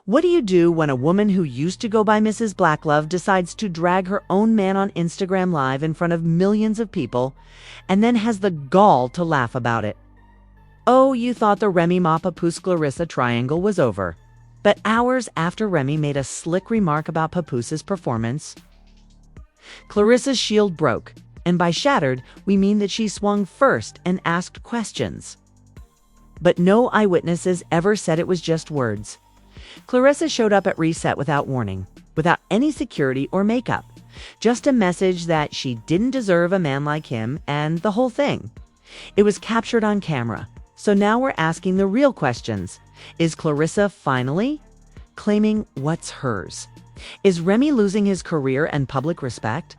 What do you do when a woman who used to go by Mrs. Blacklove decides to drag her own man on Instagram Live in front of millions of people and then has the gall to laugh about it? Oh, you thought the Remy Ma Papoose Clarissa triangle was over. But hours after Remy made a slick remark about Papoose's performance, Clarissa's shield broke, and by shattered, we mean that she swung first and asked questions. But no eyewitnesses ever said it was just words. Clarissa showed up at Reset without warning, without any security or makeup. Just a message that she didn't deserve a man like him and the whole thing. It was captured on camera. So now we're asking the real questions. Is Clarissa finally claiming what's hers? Is Remy losing his career and public respect?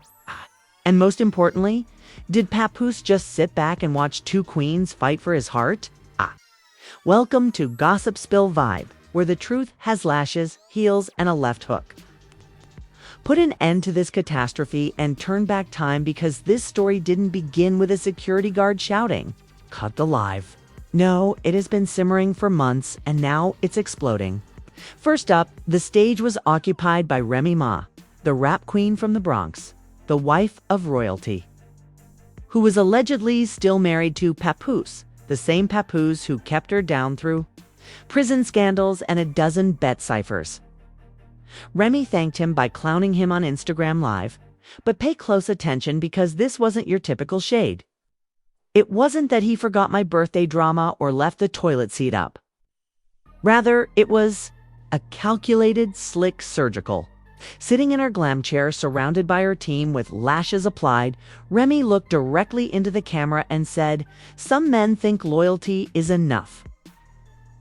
And most importantly, did Papoose just sit back and watch two queens fight for his heart? Welcome to Gossip Spill Vibe, where the truth has lashes, heels, and a left hook. Put an end to this catastrophe and turn back time, because this story didn't begin with a security guard shouting, "Cut the live." No, it has been simmering for months, and now it's exploding. First up, the stage was occupied by Remy Ma, the rap queen from the Bronx, the wife of royalty, who was allegedly still married to Papoose, the same Papoose who kept her down through prison scandals and a dozen bet ciphers. Remy thanked him by clowning him on Instagram Live, but pay close attention, because this wasn't your typical shade. It wasn't that he forgot my birthday drama or left the toilet seat up. Rather, it was a calculated, slick surgical. Sitting in her glam chair, surrounded by her team with lashes applied, Remy looked directly into the camera and said, "Some men think loyalty is enough."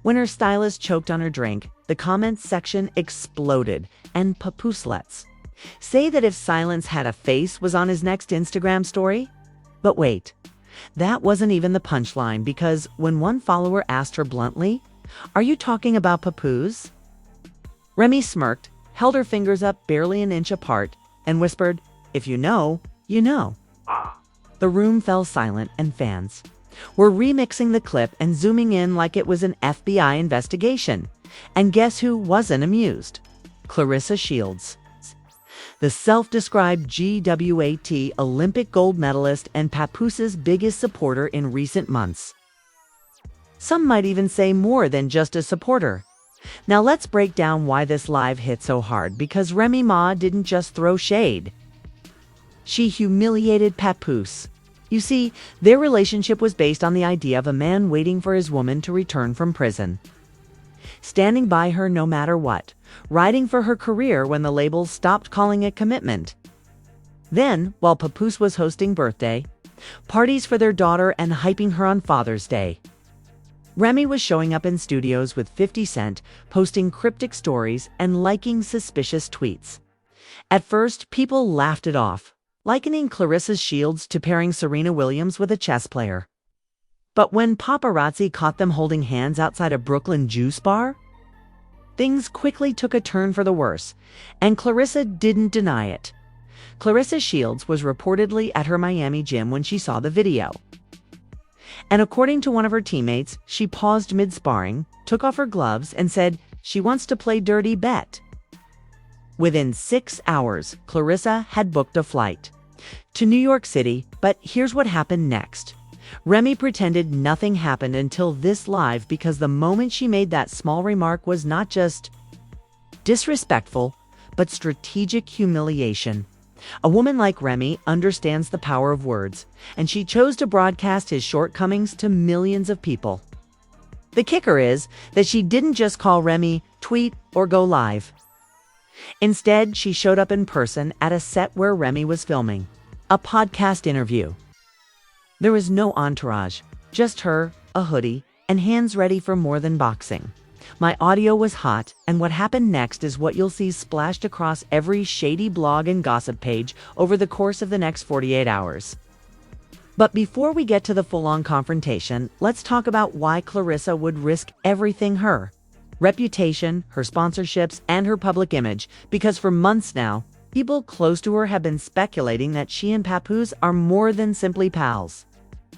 When her stylist choked on her drink, the comments section exploded, and Papooselets say that if silence had a face was on his next Instagram story. But wait. That wasn't even the punchline, because when one follower asked her bluntly, "Are you talking about Papoose?" Remy smirked, held her fingers up barely an inch apart, and whispered, "If you know, you know." The room fell silent, and fans were remixing the clip and zooming in like it was an FBI investigation. And guess who wasn't amused? Clarissa Shields, the self-described GWAT Olympic gold medalist and Papoose's biggest supporter in recent months. Some might even say more than just a supporter. Now let's break down why this live hit so hard, because Remy Ma didn't just throw shade. She humiliated Papoose. You see, their relationship was based on the idea of a man waiting for his woman to return from prison, standing by her no matter what, riding for her career when the labels stopped calling it commitment. Then, while Papoose was hosting birthday parties for their daughter and hyping her on Father's Day, Remy was showing up in studios with 50 Cent, posting cryptic stories and liking suspicious tweets. At first, people laughed it off, likening Clarissa's Shields to pairing Serena Williams with a chess player. But when paparazzi caught them holding hands outside a Brooklyn juice bar, things quickly took a turn for the worse, and Clarissa didn't deny it. Clarissa Shields was reportedly at her Miami gym when she saw the video. And according to one of her teammates, she paused mid-sparring, took off her gloves, and said she wants to play dirty bet. Within 6 hours, Clarissa had booked a flight to New York City, but here's what happened next. Remy pretended nothing happened until this live, because the moment she made that small remark was not just disrespectful, but strategic humiliation. A woman like Remy understands the power of words, and she chose to broadcast his shortcomings to millions of people. The kicker is that she didn't just call Remy, tweet, or go live. Instead, she showed up in person at a set where Remy was filming a podcast interview. There was no entourage, just her, a hoodie, and hands ready for more than boxing. My audio was hot, and what happened next is what you'll see splashed across every shady blog and gossip page over the course of the next 48 hours. But before we get to the full-on confrontation, let's talk about why Clarissa would risk everything: her reputation, her sponsorships, and her public image, because for months now, people close to her have been speculating that she and Papoose are more than simply pals.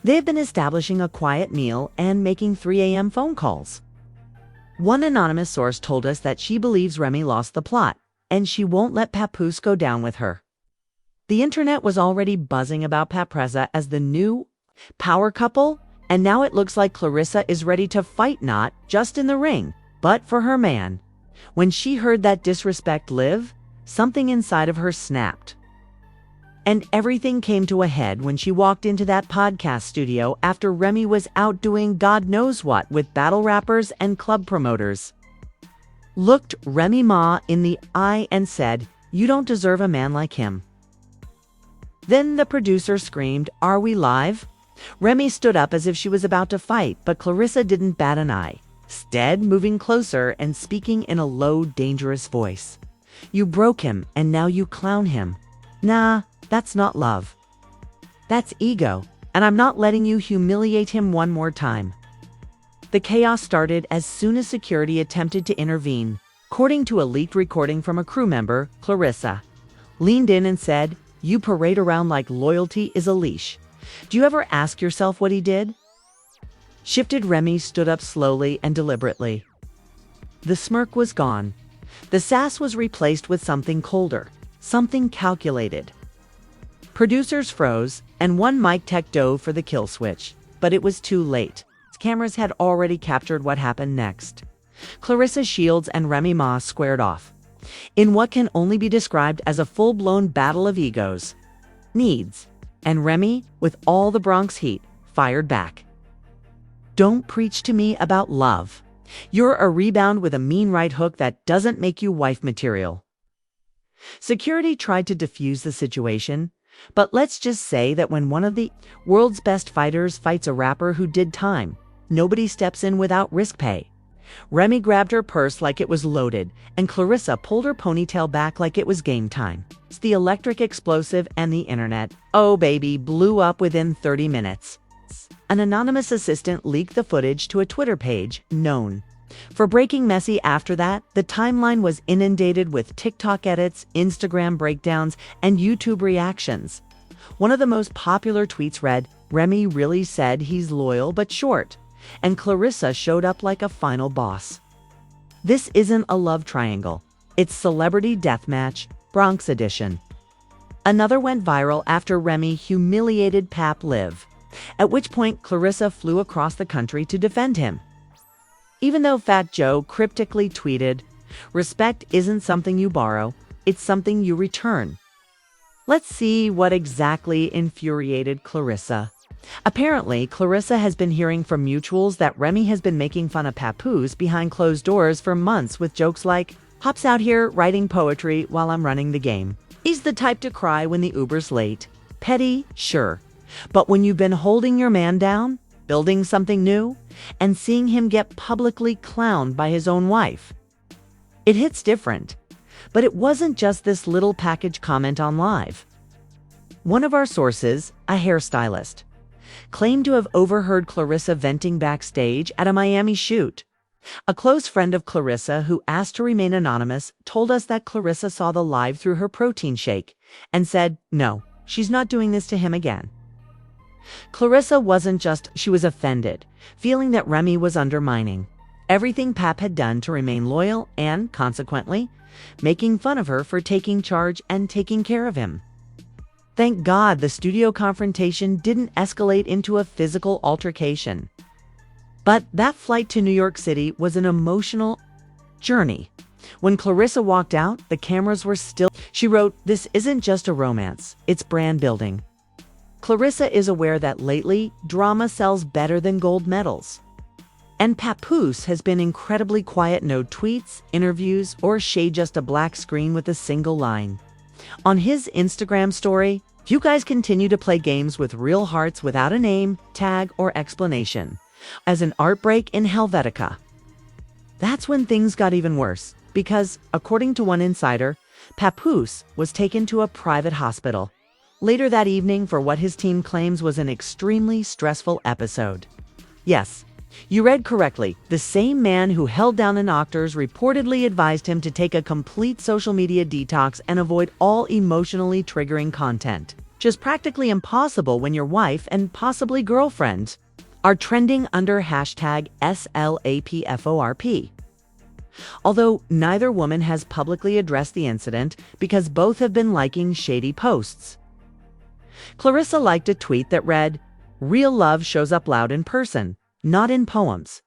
They've been establishing a quiet meal and making 3 a.m. phone calls. One anonymous source told us that she believes Remy lost the plot, and she won't let Papoose go down with her. The internet was already buzzing about Claressa as the new power couple, and now it looks like Clarissa is ready to fight not just in the ring, but for her man. When she heard that disrespect live, something inside of her snapped. And everything came to a head when she walked into that podcast studio after Remy was out doing God knows what with battle rappers and club promoters. Looked Remy Ma in the eye and said, "You don't deserve a man like him." Then the producer screamed, "Are we live?" Remy stood up as if she was about to fight, but Clarissa didn't bat an eye, instead moving closer and speaking in a low, dangerous voice. "You broke him, and now you clown him. Nah, that's not love. That's ego, and I'm not letting you humiliate him one more time." The chaos started as soon as security attempted to intervene. According to a leaked recording from a crew member, Clarissa leaned in and said, "You parade around like loyalty is a leash. Do you ever ask yourself what he did?" Shifted Remy stood up slowly and deliberately. The smirk was gone. The sass was replaced with something colder, something calculated. Producers froze, and one mic tech dove for the kill switch, but it was too late. Cameras had already captured what happened next. Clarissa Shields and Remy Ma squared off, in what can only be described as a full-blown battle of egos. Needs. And Remy, with all the Bronx heat, fired back. "Don't preach to me about love. You're a rebound with a mean right hook that doesn't make you wife material." Security tried to defuse the situation, but let's just say that when one of the world's best fighters fights a rapper who did time, nobody steps in without risk pay. Remy grabbed her purse like it was loaded, and Clarissa pulled her ponytail back like it was game time. The electric explosive and the internet, oh baby, blew up within 30 minutes. An anonymous assistant leaked the footage to a Twitter page known for breaking messy. After that, the timeline was inundated with TikTok edits, Instagram breakdowns, and YouTube reactions. One of the most popular tweets read, "Remy really said he's loyal but short," and Clarissa showed up like a final boss. This isn't a love triangle. It's Celebrity Deathmatch, Bronx Edition. Another went viral after Remy humiliated Pap Live, at which point Clarissa flew across the country to defend him. Even though Fat Joe cryptically tweeted, "Respect isn't something you borrow, it's something you return." Let's see what exactly infuriated Clarissa. Apparently, Clarissa has been hearing from mutuals that Remy has been making fun of Papoose behind closed doors for months with jokes like, "Hop's out here writing poetry while I'm running the game. He's the type to cry when the Uber's late." Petty, sure. But when you've been holding your man down, building something new, and seeing him get publicly clowned by his own wife, it hits different. But it wasn't just this little package comment on Live. One of our sources, a hairstylist, claimed to have overheard Clarissa venting backstage at a Miami shoot. A close friend of Clarissa, who asked to remain anonymous, told us that Clarissa saw the live through her protein shake and said, "No, she's not doing this to him again." Clarissa wasn't just, she was offended, feeling that Remy was undermining everything Pap had done to remain loyal and, consequently, making fun of her for taking charge and taking care of him. Thank God the studio confrontation didn't escalate into a physical altercation. But that flight to New York City was an emotional journey. When Clarissa walked out, the cameras were still. She wrote, "This isn't just a romance, it's brand building." Clarissa is aware that lately, drama sells better than gold medals. And Papoose has been incredibly quiet, no tweets, interviews, or shade, just a black screen with a single line. On his Instagram story, "You guys continue to play games with real hearts without a name, tag, or explanation. As an art break in Helvetica." That's when things got even worse, because, according to one insider, Papoose was taken to a private hospital later that evening for what his team claims was an extremely stressful episode. Yes, you read correctly. The same man who held down an actors reportedly advised him to take a complete social media detox and avoid all emotionally triggering content. Just practically impossible when your wife and possibly girlfriend are trending under hashtag SLAPFORP. although neither woman has publicly addressed the incident because both have been liking shady posts. Clarissa liked a tweet that read, "Real love shows up loud in person, not in poems."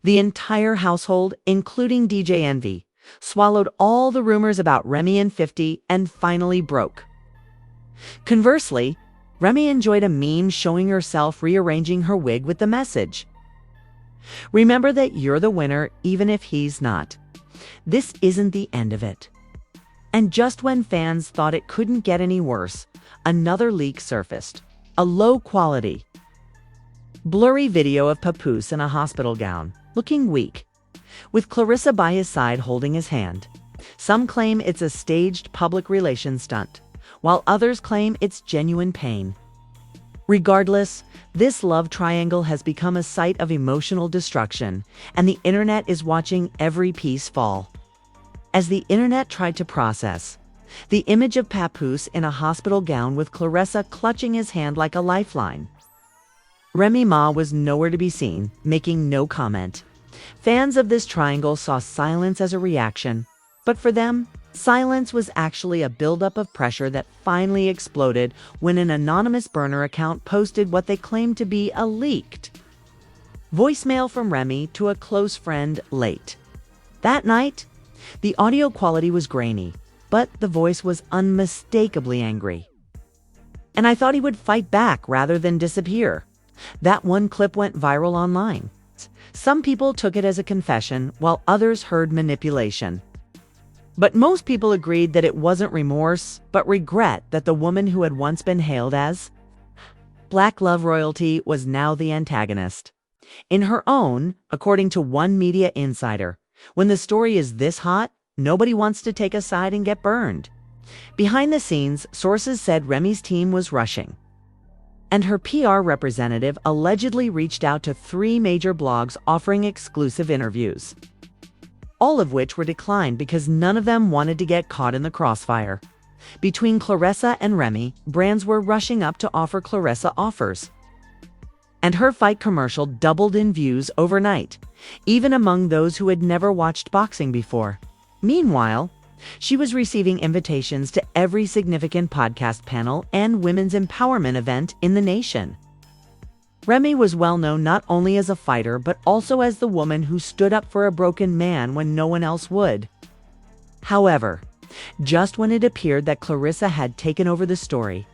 The entire household, including DJ Envy, swallowed all the rumors about Remy and 50 and finally broke. Conversely, Remy enjoyed a meme showing herself rearranging her wig with the message, "Remember that you're the winner even if he's not. This isn't the end of it." And just when fans thought it couldn't get any worse, another leak surfaced. A low-quality, blurry video of Papoose in a hospital gown, looking weak, with Clarissa by his side holding his hand. Some claim it's a staged public relations stunt, while others claim it's genuine pain. Regardless, this love triangle has become a site of emotional destruction, and the internet is watching every piece fall. As the internet tried to process the image of Papoose in a hospital gown with Clarissa clutching his hand like a lifeline, Remy Ma was nowhere to be seen, making no comment. Fans of this triangle saw silence as a reaction, but for them, silence was actually a buildup of pressure that finally exploded when an anonymous burner account posted what they claimed to be a leaked voicemail from Remy to a close friend late that night. The audio quality was grainy, but the voice was unmistakably angry. "And I thought he would fight back rather than disappear." That one clip went viral online. Some people took it as a confession, while others heard manipulation. But most people agreed that it wasn't remorse, but regret that the woman who had once been hailed as Black love royalty was now the antagonist. In her own, according to one media insider, when the story is this hot, nobody wants to take a side and get burned. Behind the scenes, sources said Remy's team was rushing, and her PR representative allegedly reached out to 3 major blogs offering exclusive interviews, all of which were declined because none of them wanted to get caught in the crossfire. Between Claressa and Remy, brands were rushing up to offer Clarissa offers, and her fight commercial doubled in views overnight, even among those who had never watched boxing before. Meanwhile, she was receiving invitations to every significant podcast panel and women's empowerment event in the nation. Remy was well known not only as a fighter, but also as the woman who stood up for a broken man when no one else would. However, just when it appeared that Clarissa had taken over the story,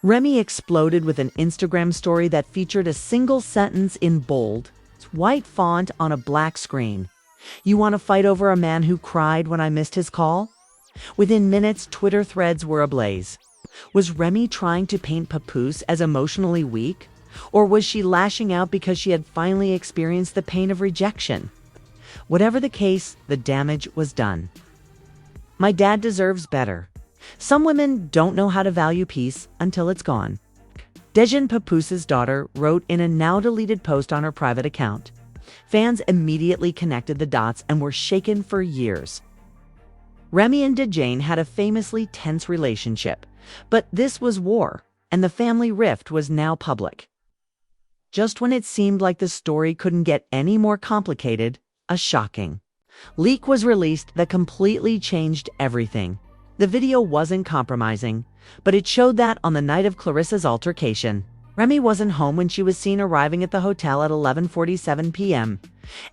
Remy exploded with an Instagram story that featured a single sentence in bold, white font on a black screen. "You want to fight over a man who cried when I missed his call?" Within minutes, Twitter threads were ablaze. Was Remy trying to paint Papoose as emotionally weak? Or was she lashing out because she had finally experienced the pain of rejection? Whatever the case, the damage was done. My dad deserves better. Some women don't know how to value peace until it's gone. Dejan Papoose's daughter wrote in a now-deleted post on her private account. Fans immediately connected the dots and were shaken for years. Remy and Dejan had a famously tense relationship, but this was war, and the family rift was now public. Just when it seemed like the story couldn't get any more complicated, a shocking leak was released that completely changed everything. The video wasn't compromising, but it showed that on the night of Clarissa's altercation, Remy wasn't home when she was seen arriving at the hotel at 11:47 p.m.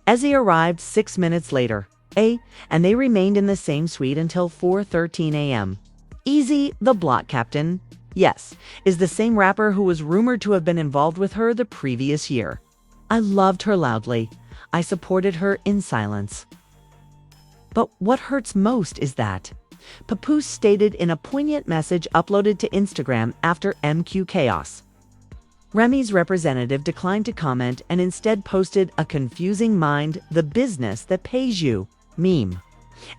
Ezzy arrived 6 minutes later, and they remained in the same suite until 4:13 a.m. Easy, the block captain, yes, is the same rapper who was rumored to have been involved with her the previous year. "I loved her loudly. I supported her in silence." But what hurts most is that Papoose stated in a poignant message uploaded to Instagram after MQ Chaos. Remy's representative declined to comment and instead posted a confusing "mind the business that pays you" meme.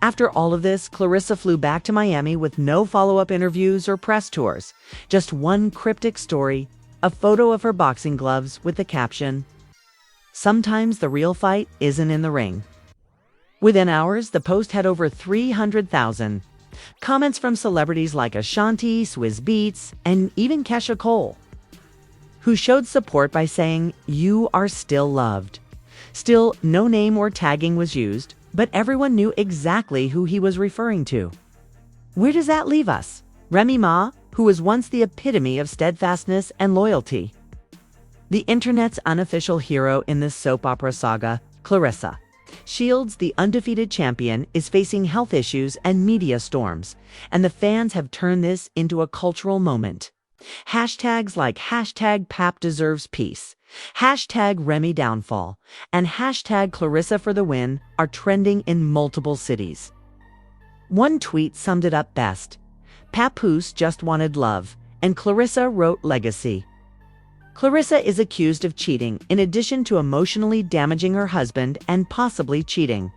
After all of this, Clarissa flew back to Miami with no follow-up interviews or press tours, just one cryptic story, a photo of her boxing gloves with the caption, "Sometimes the real fight isn't in the ring." Within hours, the post had over 300,000 comments from celebrities like Ashanti, Swizz Beatz, and even Kesha Cole, who showed support by saying, "You are still loved." Still, no name or tagging was used, But everyone knew exactly who he was referring to. Where does that leave us? Remy Ma, who was once the epitome of steadfastness and loyalty. The internet's unofficial hero in this soap opera saga, Clarissa. Shield's the undefeated champion is facing health issues and media storms, and the fans have turned this into a cultural moment. Hashtags like hashtag Pap deserves peace, hashtag Remy downfall, and hashtag Clarissa for the win are trending in multiple cities. One tweet summed it up best. Papoose just wanted love, and Clarissa wrote legacy. Clarissa is accused of cheating in addition to emotionally damaging her husband and possibly cheating,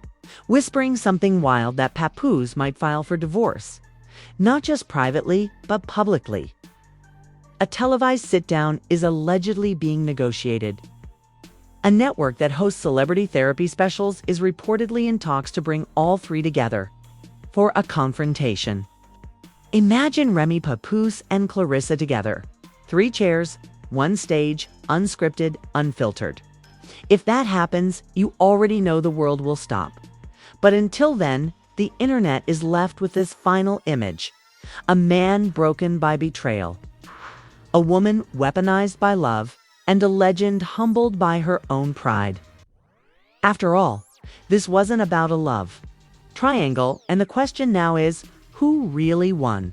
whispering something wild that Papoose might file for divorce, not just privately, but publicly. A televised sit-down is allegedly being negotiated. A network that hosts celebrity therapy specials is reportedly in talks to bring all three together for a confrontation. Imagine Remy Papoose and Clarissa together. 3 chairs, 1 stage, unscripted, unfiltered. If that happens, you already know the world will stop. But until then, the internet is left with this final image. A man broken by betrayal. A woman weaponized by love, and a legend humbled by her own pride. After all, this wasn't about a love triangle, and the question now is, who really won?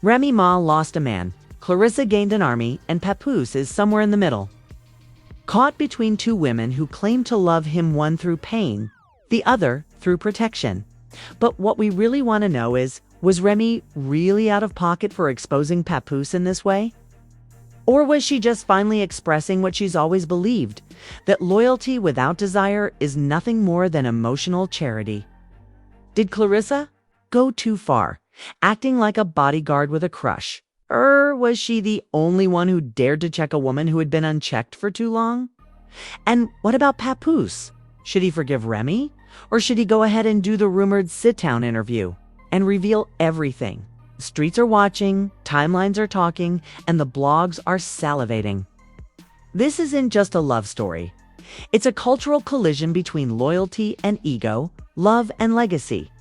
Remy Ma lost a man, Clarissa gained an army, and Papoose is somewhere in the middle. Caught between 2 women who claim to love him, one through pain, the other through protection. But what we really want to know is, was Remy really out of pocket for exposing Papoose in this way? Or was she just finally expressing what she's always believed, that loyalty without desire is nothing more than emotional charity? Did Clarissa go too far, acting like a bodyguard with a crush? Or was she the only one who dared to check a woman who had been unchecked for too long? And what about Papoose? Should he forgive Remy? Or should he go ahead and do the rumored sit-down interview and reveal everything? Streets are watching, timelines are talking, and the blogs are salivating. This isn't just a love story. It's a cultural collision between loyalty and ego, love and legacy.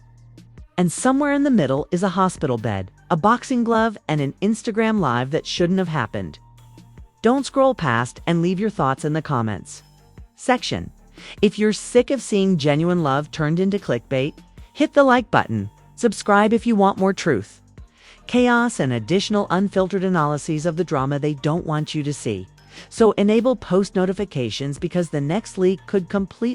And somewhere in the middle is a hospital bed, a boxing glove, and an Instagram live that shouldn't have happened. Don't scroll past and leave your thoughts in the comments section. If you're sick of seeing genuine love turned into clickbait, hit the like button. Subscribe if you want more truth, chaos, and additional unfiltered analyses of the drama they don't want you to see. So enable post notifications, because the next leak could completely